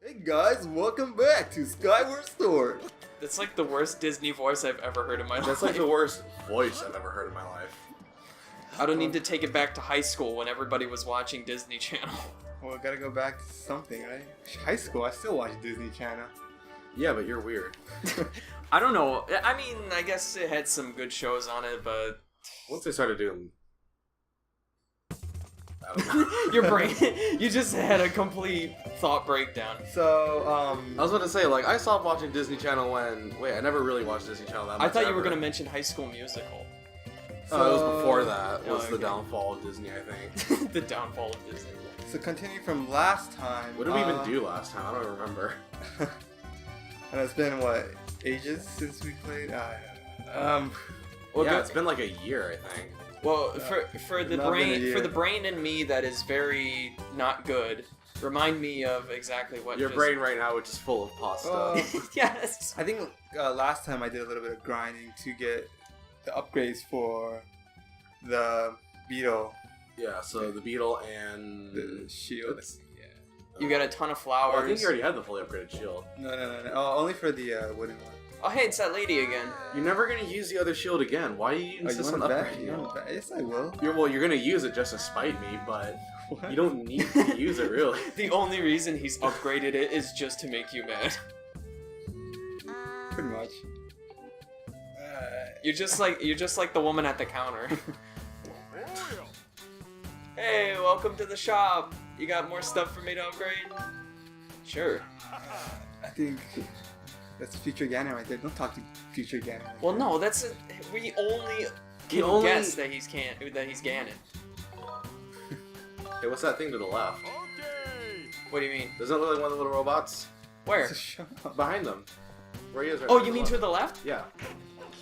Hey guys, welcome back to Skyward Sword. That's like the worst Disney voice I've ever heard in my life. That's like the worst voice I've ever heard in my life. I don't need to take it back to high school when everybody was watching Disney Channel. Well, I gotta go back to something, right? High school, I still watch Disney Channel. Yeah, but you're weird. I don't know. I mean, I guess it had some good shows on it, but... Once they started doing... I don't know. Your brain, you just had a complete thought breakdown. So, I was about to say, like, I stopped watching Disney Channel when... Wait, I never really watched Disney Channel that much. I thought you were ever. going to mention High School Musical. It was before that. Oh, Was the okay. downfall of Disney, I think. The downfall of Disney. so continue from last time. What did we even do last time? I don't remember. And it's been, what, ages since we played? Well, Yeah, it's been like a year, I think. Well, for the Not been a year. brain in me that is very not good, remind me of exactly what Your just... brain right now, which is full of pasta. Yes. I think last time I did a little bit of grinding to get the upgrades for the beetle, Yeah, so the beetle and... the shield. You got a ton of Oh, flowers. I think you already had the fully upgraded shield. No. Oh, only for the wooden one. Oh, hey, it's that lady again. You're never gonna use the other shield again. Why do you insist on upgrading You it? want it back? Yes, I will. You're gonna use it just to spite me, but What? you don't need to use it really. The only reason he's upgraded it is just to make you mad. Pretty much. You're just like the woman at the counter. Hey, welcome to the shop. You got more stuff for me to upgrade? Sure. I think that's future Ganon right there. Don't talk to future Ganon. Well, no, we only can only- guess that he's Ganon. Hey, what's that thing to the left? What do you mean? Doesn't it look like one of the little robots? Where? Shut up. Behind them. Where he is right Oh, now, you mean left. to the left? Yeah.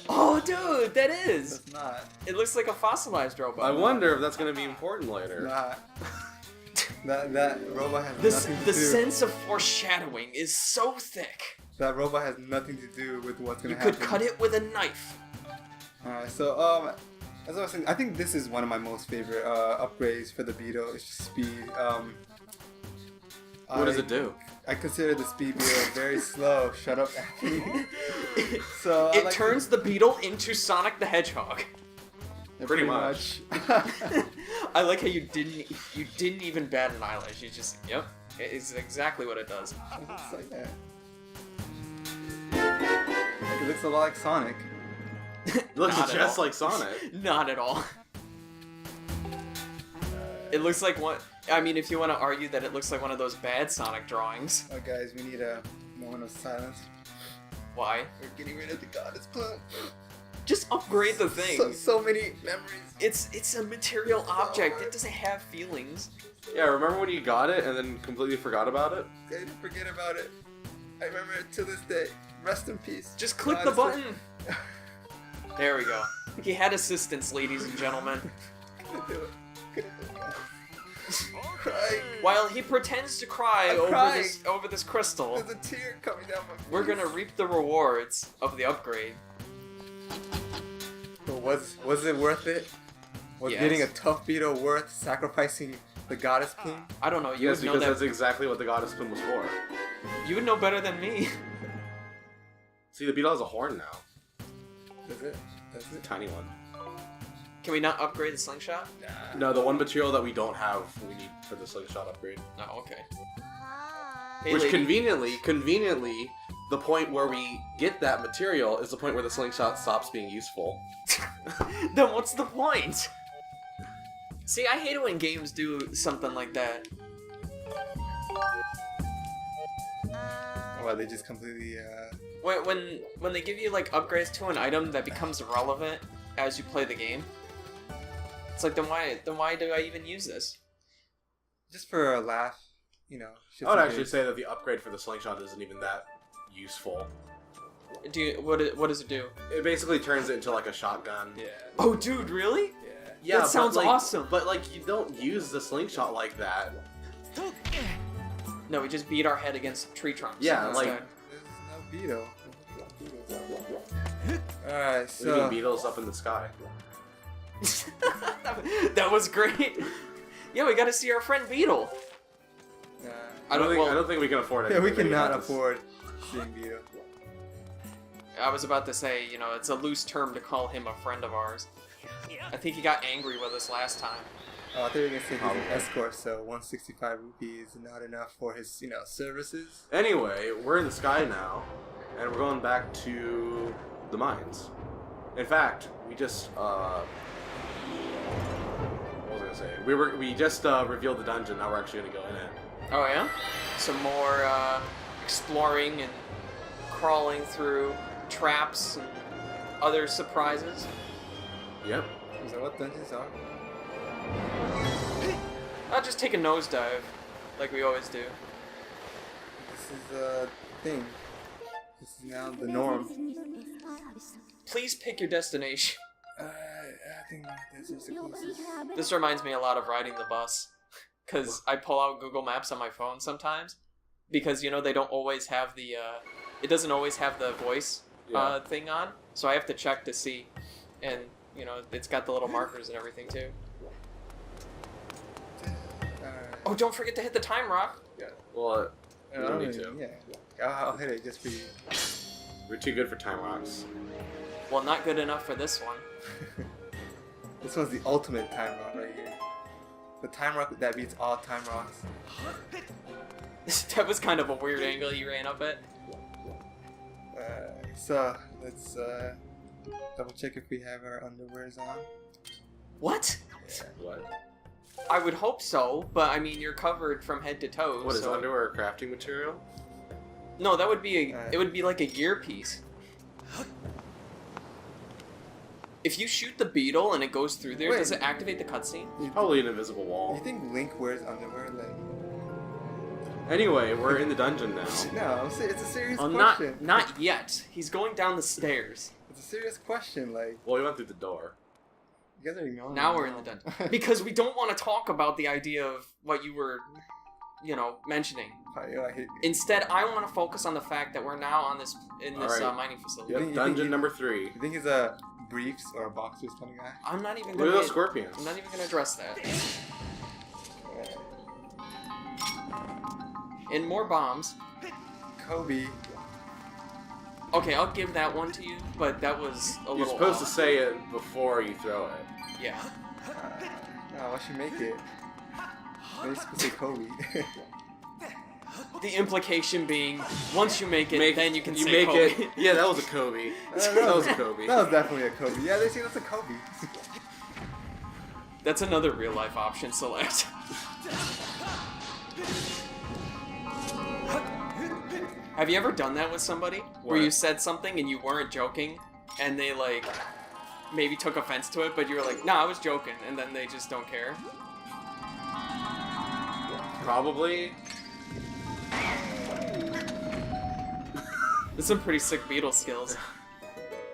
Oh, dude, that is. That's not. It looks like a fossilized robot. I wonder if that's gonna be important later. Not. That robot has nothing to The do. sense of foreshadowing is so thick. That robot has nothing to do with what's gonna You happen. could cut it with a knife. Alright, so as I was saying, I think this is one of my most favorite upgrades for the beetle. It's just speed. What does it do? I consider the speed beetle very slow. Shut up, Anthony. So I It like turns the beetle into Sonic the Hedgehog. Pretty much. I like how you didn't even bat an eyelash. You just, yep, it's exactly what it does. It's like that. Like, it looks a lot like Sonic. It looks Not at just all. like Sonic. Not at all. It looks like one. I mean, if you want to argue that it looks like one of those bad Sonic drawings. Oh, guys, we need a moment of silence. Why? We're getting rid of the goddess clone. Just upgrade the thing. So many memories. It's a material object. It doesn't have feelings. Yeah, remember when you got it and then completely forgot about it? I didn't forget about it. I remember it to this day. Rest in peace. Just click the Goddess button. There we go. He had assistance, ladies and gentlemen. Couldn't do it. Couldn't do it, guys. Crying. While he pretends to cry I'm crying. over this crystal, There's a tear coming down my face. we're gonna reap the rewards of the upgrade. But was it worth it? Was Yes. getting a tough beetle worth sacrificing the goddess king? I don't know. You Yes, would know because that. that's exactly what the goddess pin was for. You would know better than me. See, the beetle has a horn now. That's it. That's it. Tiny one. Can we not upgrade the slingshot? No, the one material that we don't have, we need for the slingshot upgrade. No. Okay. Hey, Which lady. conveniently, the point where we get that material is the point where the slingshot stops being useful. Then what's the point? See, I hate it when games do something like that. Well, they just completely. When they give you like upgrades to an item that becomes irrelevant as you play the game. It's like, then why do I even use this? Just for a laugh, you know. I would actually say that the upgrade for the slingshot isn't even that useful. What does it do? It basically turns it into like a shotgun. Yeah. Oh, dude, really? Yeah. Yeah, That sounds but, like, awesome. But like, you don't use the slingshot like that. No, we just beat our head against tree trunks. Yeah, instead. like- There's no beetle. Alright, Leaving so. beetles up in the sky. That was great. Yeah, we got to see our friend Beetle. I don't think we can afford it. Yeah, we cannot afford seeing Vito. I was about to say, you know, it's a loose term to call him a friend of ours. I think he got angry with us last time. Oh, I thought you were gonna say he's an escort, so 165 rupees is not enough for his, you know, services. Anyway, we're in the sky now, and we're going back to the mines. In fact, we just what was I gonna say? We just revealed the dungeon. Now we're actually gonna go in it. Oh yeah? Some more exploring and crawling through traps and other surprises. Yep. Is that what dungeons are? I'll just take a nosedive, like we always do. This is a thing. This is now the norm. Please pick your destination. I think this is the closest. This reminds me a lot of riding the bus. Because I pull out Google Maps on my phone sometimes. Because, you know, they don't always have the, it doesn't always have the voice thing on. So I have to check to see. And, you know, it's got the little markers and everything, too. Oh, don't forget to hit the time rock. Yeah. Well, we don't need to. Yeah. I'll hit it just for you. We're too good for time rocks. Well, not good enough for this one. This one's the ultimate time rock right here. The time rock that beats all time rocks. That was kind of a weird angle you ran up at. So, let's double check if we have our underwears on. What? Yeah. What? I would hope so, but I mean, you're covered from head to toe. What is so... underwear a crafting material? No, that would be it would be like a gear piece. If you shoot the beetle and it goes through there, does it activate the cutscene? Probably an invisible wall. You think Link wears underwear? Like... Anyway, we're in the dungeon now. No, it's a serious Oh, question. not yet. He's going down the stairs. It's a serious question. Like, Well, we went through the door. you guys are ignoring Now me we're in the dungeon. Because we don't want to talk about the idea of what you were, you know, mentioning. I hate you. Instead, I want to focus on the fact that we're now on this Alright. mining facility. Yep, You think dungeon he- number 3. You think he's a briefs or boxers kind of guy? I'm not even Look gonna. at those scorpions. I'm not even gonna address that. And more bombs. Kobe. Okay, I'll give that one to you, but that was a You're little. supposed to off. say it before you throw it. Yeah. No, why should make it? Maybe it's supposed to say Kobe. The implication being, once you make it, then you can say make Kobe. it. Yeah, that was a Kobe. That was a Kobe. That was definitely a Kobe. Yeah, they say that's a Kobe. That's another real life option select. Have you ever done that with somebody? Where What? you said something and you weren't joking, and they like maybe took offense to it, but you were like, "Nah, I was joking," and then they just don't care? Probably. There's some pretty sick beetle skills.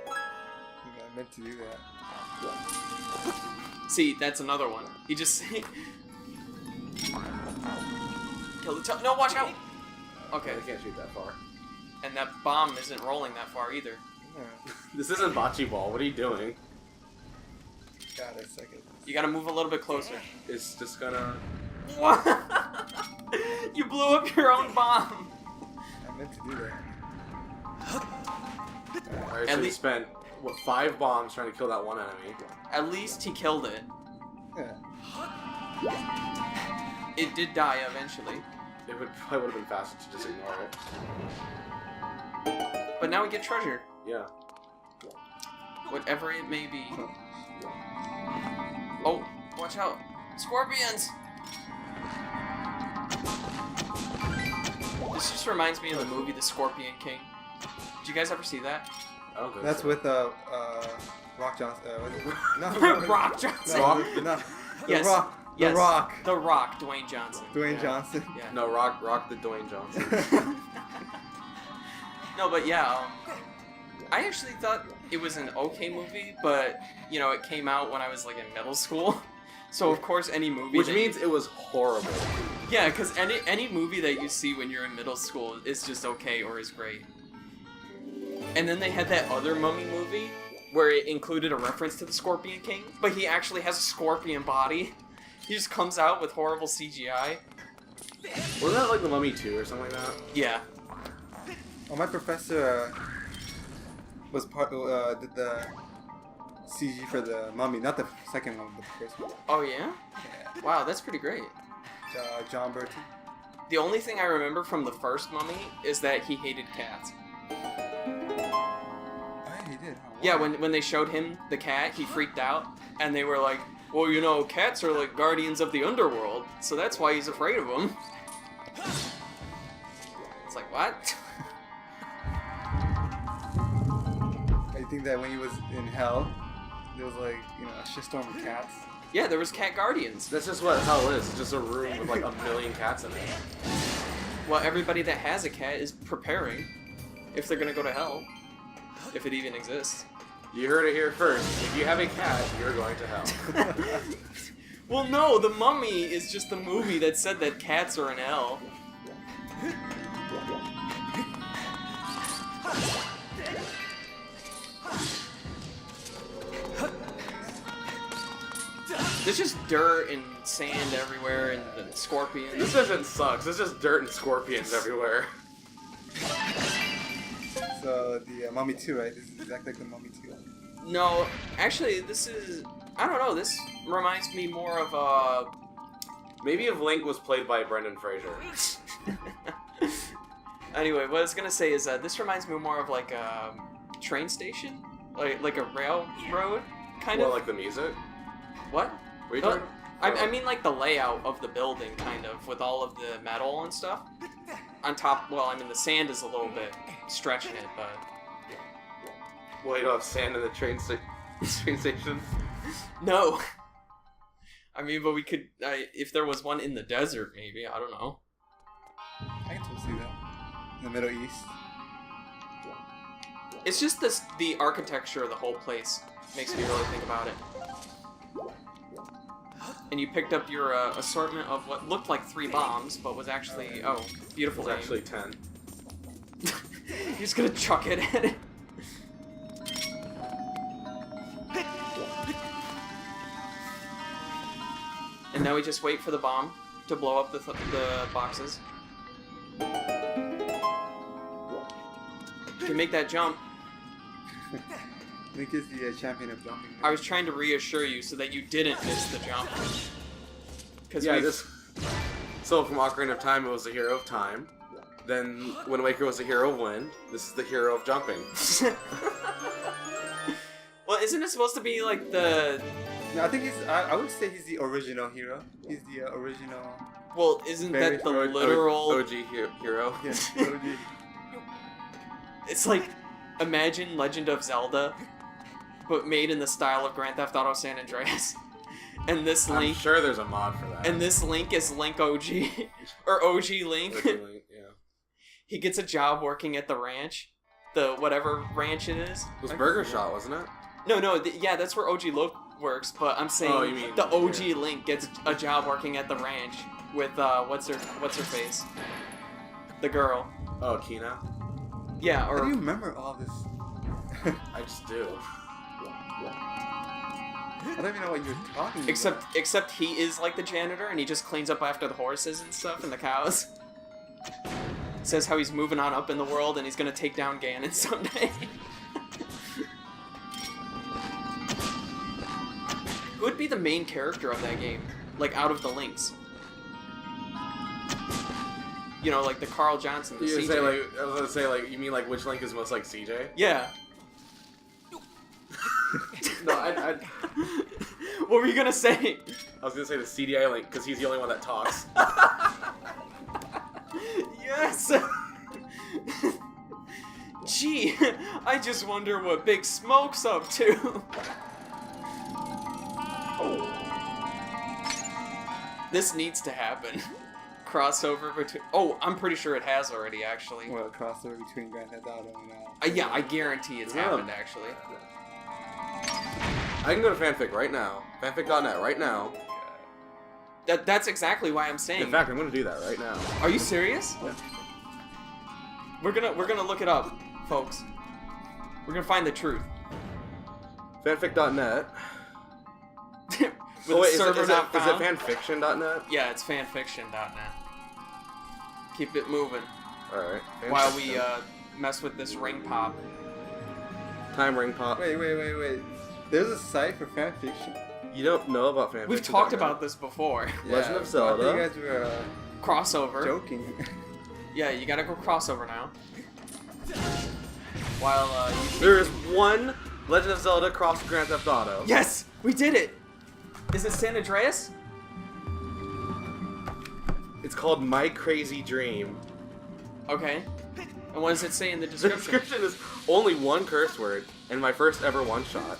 I meant to do that. See, that's another one. He just kill the no, watch out. Okay, I can't shoot that far. and that bomb isn't rolling that far either. Yeah. This isn't bocce ball. What are you doing? God, a second. You gotta move a little bit closer. It's just gonna. What? You blew up your own bomb. I meant to do that. I actually spent 5 bombs trying to kill that one enemy. At least he killed it. Yeah. It did die eventually. It probably would have been faster to just ignore it. But now we get treasure. Yeah. Whatever it may be. Oh, watch out. Scorpions! This just reminds me of the movie The Scorpion King. Did you guys ever see that? I don't think That's so. with Rock Johnson. No, Rock Johnson. No, Yes. The Rock. The Yes. Rock. The Rock, Dwayne Johnson. Dwayne Johnson. Yeah. No, rock the Dwayne Johnson. No, but yeah, I actually thought it was an okay movie, but, you know, it came out when I was, like, in middle school. So, of course, any movie Which that means it was horrible. Yeah, because any movie that you see when you're in middle school is just okay or is great. And then they had that other Mummy movie where it included a reference to the Scorpion King, but he actually has a scorpion body. He just comes out with horrible CGI. Wasn't that like the Mummy 2 or something like that? Yeah. Oh, my professor was did the CG for the Mummy, not the second one, but the first one. Oh yeah? Yeah. Wow, that's pretty great. John Bertie. The only thing I remember from the first Mummy is that he hated cats. Oh, he did. Huh? Yeah, when they showed him the cat, he freaked out, and they were like, well, you know, cats are like guardians of the underworld, so that's why he's afraid of them. It's like, what? I think that when he was in hell, there was like, you know, a shitstorm of cats. Yeah, there was cat guardians. That's just what hell is. It's just a room with like 1,000,000 cats in it. Well, everybody that has a cat is preparing if they're gonna go to hell. If it even exists. You heard it here first. If you have a cat, you're going to hell. Well, no, The Mummy is just the movie that said that cats are in hell. There's just dirt and sand everywhere and scorpions. This mission sucks. There's just dirt and scorpions everywhere. So the Mummy 2, right? This is exactly like the Mummy 2. No, actually, this is... I don't know, this reminds me more of Maybe if Link was played by Brendan Fraser. Anyway, what I was gonna say is this reminds me more of like a train station? Like a railroad, kind of? Well, like the music? What? What are you talking about? I mean like the layout of the building, kind of, with all of the metal and stuff. On top, well, I mean the sand is a little bit stretching it, but... Well, you don't have sand in the train station? No. I mean, but we could, if there was one in the desert, maybe, I don't know. I can totally see that. In the Middle East. It's just the architecture of the whole place makes me really think about it. And you picked up your assortment of what looked like 3 bombs, but was actually, oh, beautiful It's name. actually 10. You're just gonna chuck it at it. And now we just wait for the bomb to blow up the boxes. You can make that jump. Link is the champion of jumping. I was trying to reassure you so that you didn't miss the jump. Yeah, so from Ocarina of Time, it was the hero of time. Then Wind Waker was the hero of wind. This is the hero of jumping. Well, isn't it supposed to be like the... No, I think I would say he's the original hero. He's the original... Well, isn't that the literal... OG hero? Yes, OG. It's like, imagine Legend of Zelda, but made in the style of Grand Theft Auto San Andreas. And this Link... I'm sure there's a mod for that. And this Link is Link OG. Or OG Link. OG Link, yeah. He gets a job working at the ranch. The whatever ranch it is. It was Burger Shot, wasn't it? No, yeah, that's where OG Look works, but I'm saying you mean, the OG Link gets a job working at the ranch with, what's her face? The girl. Oh, Kina? Yeah, or... How do you remember all this? I just do. I don't even know what you're talking about. Except he is like the janitor, and he just cleans up after the horses and stuff, and the cows. Says how he's moving on up in the world, and he's gonna take down Ganon someday. Who would be the main character of that game? Like, out of the Links? You know, like the Carl Johnson, the CJ. I was gonna say, like, you mean, like, which Link is most like CJ? Yeah. No, I What were you gonna say? I was gonna say the CDI Link, because he's the only one that talks. Yes! Gee, I just wonder what Big Smoke's up to. This needs to happen. Crossover between... Oh, I'm pretty sure it has already, actually. Well, crossover between Grand Theft Auto and... Yeah, I guarantee it's happened, actually. I can go to fanfic right now. Fanfic.net right now. That's exactly why I'm saying... In fact, I'm gonna do that right now. Are you serious? Yeah. We're gonna look it up, folks. We're gonna find the truth. Fanfic.net. With a server is not it found. fanfiction.net? Yeah, it's fanfiction.net. Keep it moving. Alright. While we mess with this ring pop. Time ring pop. Wait. There's a site for fanfiction. You don't know about fanfiction? We've talked about this before. Legend of Zelda. I think you guys were Crossover. joking. Yeah, you gotta go crossover now. While there is one Legend of Zelda cross Grand Theft Auto. Yes! We did it! Is it San Andreas? It's called My Crazy Dream. Okay. And what does it say in the The description? description is only one curse word, and my first ever one-shot.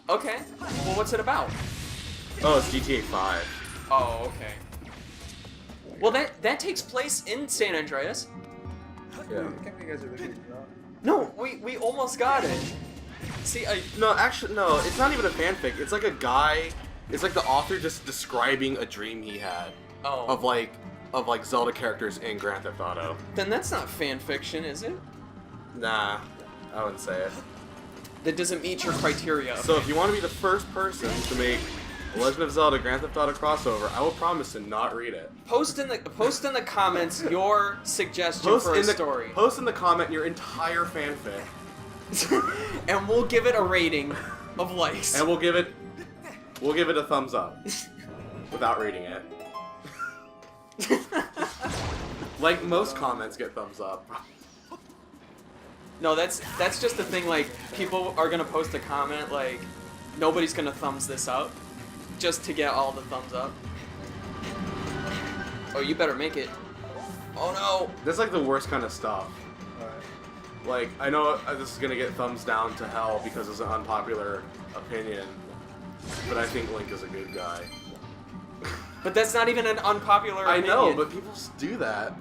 Okay. Well, what's it about? Oh, it's GTA 5. Oh, okay. Well, that takes place in San Andreas. Yeah. I can't believe you guys are looking wrong. No, we almost got it. See, No, actually, no, it's not even a fanfic. It's like a guy, it's like the author just describing a dream he had of like Zelda characters in Grand Theft Auto. Then that's not fan fiction, is it? Nah, I wouldn't say it. That doesn't meet your criteria. So if you want to be the first person to make a Legend of Zelda Grand Theft Auto crossover, I will promise to not read it. Post in the comments your suggestion for a story. Post in the comment your entire fanfic. And we'll give it a rating of likes. And we'll give it a thumbs up. Without reading it. Like most comments get thumbs up. No, that's just the thing, like, people are gonna post a comment, like, nobody's gonna thumbs this up, just to get all the thumbs up. Oh, you better make it. Oh no! That's like the worst kind of stuff. Like, I know this is gonna get thumbs down to hell because it's an unpopular opinion, but I think Link is a good guy. But that's not even an unpopular opinion. I know, but people just do that.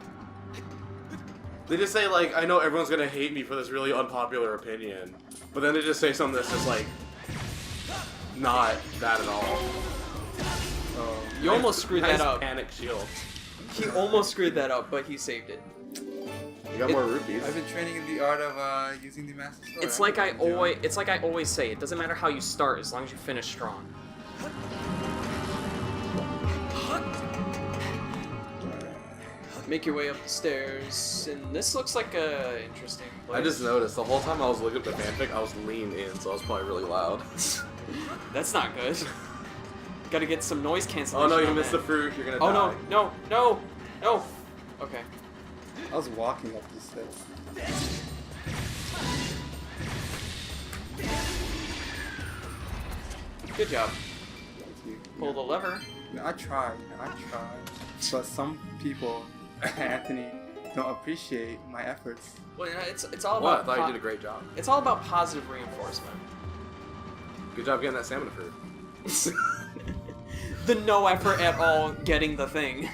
They just say, like, I know everyone's gonna hate me for this really unpopular opinion, but then they just say something that's just, like, not that at all. You almost screwed that up. Panic shield. He almost screwed that up, but he saved it. You got more rupees. I've been training in the art of using the Master Sword. It's like I always say, it doesn't matter how you start as long as you finish strong. Make your way up the stairs, and this looks like a interesting place. I just noticed the whole time I was looking at the fanfic, I was leaned in, so I was probably really loud. That's not good. Gotta get some noise Oh cancellation. no, you on missed that. the fruit. You're gonna Oh die. no. Okay. I was walking up these steps. Good job. Thank you. Pull the lever. No, I tried. But some people, Anthony, don't appreciate my efforts. Well, it's all What? I about. thought you did a great job. It's all about positive reinforcement. Good job getting that salmon fruit. The no effort at all getting the thing.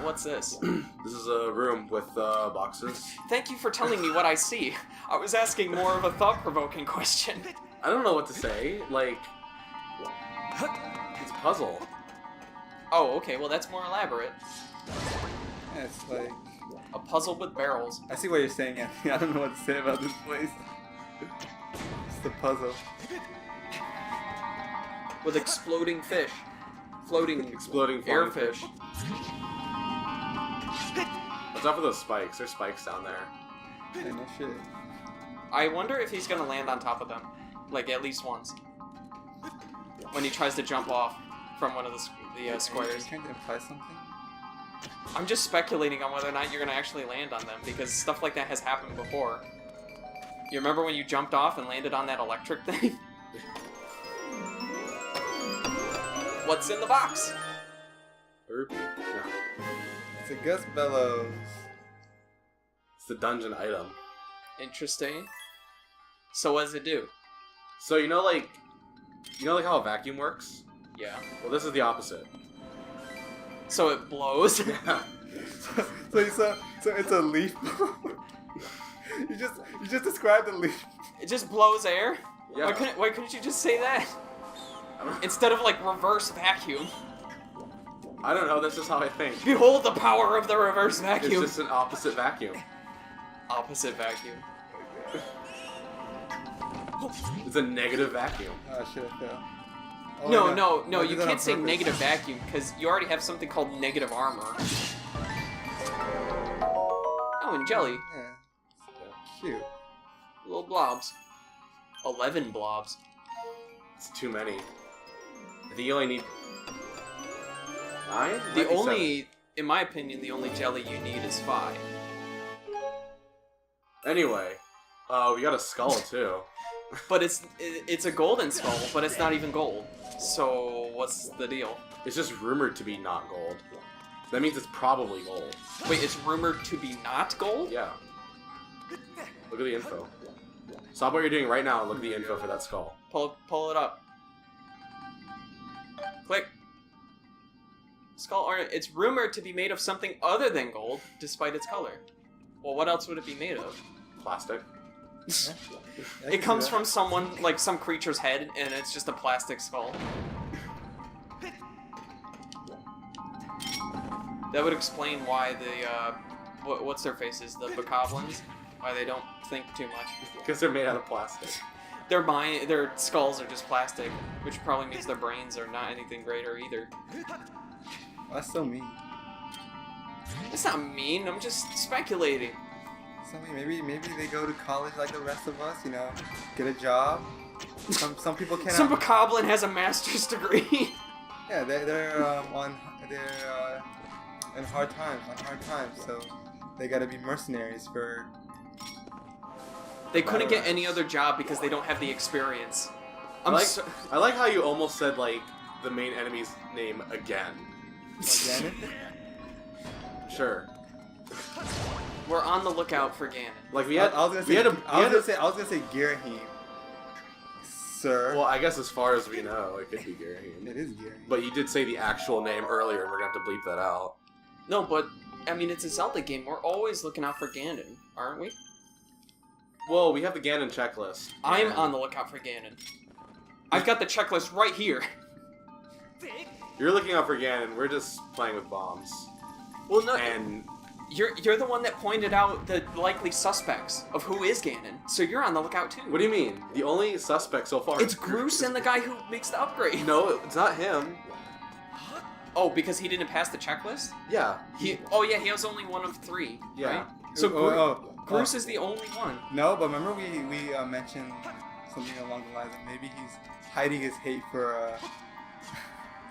What's this? This is a room with boxes. Thank you for telling me what I see. I was asking more of a thought-provoking question. I don't know what to say. Like, it's a puzzle. Oh, okay. Well, that's more elaborate. Yeah, it's like... A puzzle with barrels. I see what you're saying, Anthony. I don't know what to say about this place. It's the puzzle. With exploding fish. Floating Exploding airfish. Watch out for those spikes. There's spikes down there. Yeah, no shit. I wonder if he's gonna land on top of them. Like, at least once. When he tries to jump off from one of the Are you squares. trying to imply something? I'm just speculating on whether or not you're gonna actually land on them, because stuff like that has happened before. You remember when you jumped off and landed on that electric thing? What's in the box? A rupee. No. It's a Gus Bellows. It's the dungeon item. Interesting. So what does it do? So you know like how a vacuum works? Yeah. Well, this is the opposite. So it blows? Yeah. so it's a leaf blower. you just described a leaf. It just blows air? Yeah. Why couldn't you just say that? Instead of like reverse vacuum. I don't know. That's just how I think. Behold the power of the reverse vacuum. It's just an opposite vacuum. Opposite vacuum. It's a negative vacuum. Oh shit, I fell. Oh, No, I you did that can't on say purpose. negative vacuum because you already have something called negative armor. Oh, and jelly. Yeah. Cute. Little blobs. 11 blobs. It's too many. I think you only need 9? The only, in my opinion, the only jelly you need is 5. Anyway, we got a skull too. But it's a golden skull, but it's not even gold. So what's the deal? It's just rumored to be not gold. That means it's probably gold. Wait, it's rumored to be not gold? Yeah. Look at the info. Stop what you're doing right now and look at the info for that skull. Pull it up. Click. Skull ornament. It's rumored to be made of something other than gold, despite its color. Well, what else would it be made of? Plastic. It comes from someone, like some creature's head, and it's just a plastic skull. That would explain why the, what's their faces? The bokoblins? Why they don't think too much. Because they're made out of plastic. Their skulls are just plastic, which probably means their brains are not anything greater either. That's so mean. It's not mean, I'm just speculating. So maybe they go to college like the rest of us, you know, get a job. Some people can't. Some bokoblin has a master's degree. Yeah, they're in hard times, so they gotta be mercenaries for. They couldn't get any other job because they don't have the experience. I like how you almost said like the main enemy's name again. Again? Sure. We're on the lookout for Ganon. Like we had. I was gonna say Girahim, sir. Well, I guess as far as we know, it could be Girahim. It is Girahim. But you did say the actual name earlier, and we're gonna have to bleep that out. No, but I mean it's a Zelda game. We're always looking out for Ganon, aren't we? Well, we have the Ganon checklist. I'm on the lookout for Ganon. I've got the checklist right here. You're looking out for Ganon. We're just playing with bombs. Well, no. And You're the one that pointed out the likely suspects of who is Ganon, so you're on the lookout too. what do you mean? The only suspect so far. It's Groose and the guy who makes the upgrade. No, it's not him. Oh, because he didn't pass the checklist? Yeah. He has only one of 3. Yeah. Right? So Groose is the only one. No, but remember we mentioned something along the lines of maybe he's hiding his hate for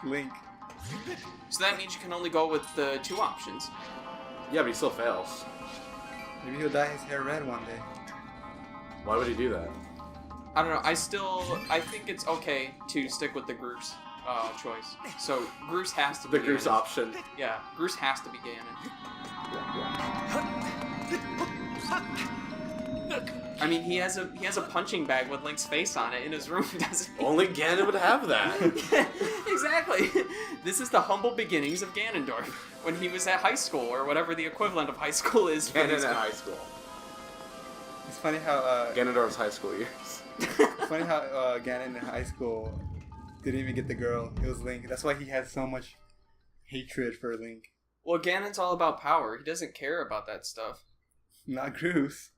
Link. So that means you can only go with the 2 options. Yeah, but he still fails. Maybe he'll dye his hair red one day. Why would he do that? I don't know. I think it's okay to stick with the Groose choice. So Groose has to be The Groose Ganon. option. Yeah, Groose has to be Ganon. I mean, he has a punching bag with Link's face on it in his room, doesn't he? Only Ganon would have that. Exactly. This is the humble beginnings of Ganondorf when he was at high school or whatever the equivalent of high school is. For Ganon these in high school. It's funny how Ganondorf's high school years. it's funny how Ganon in high school didn't even get the girl. It was Link. That's why he has so much hatred for Link. Well, Ganon's all about power. He doesn't care about that stuff. Not Groose.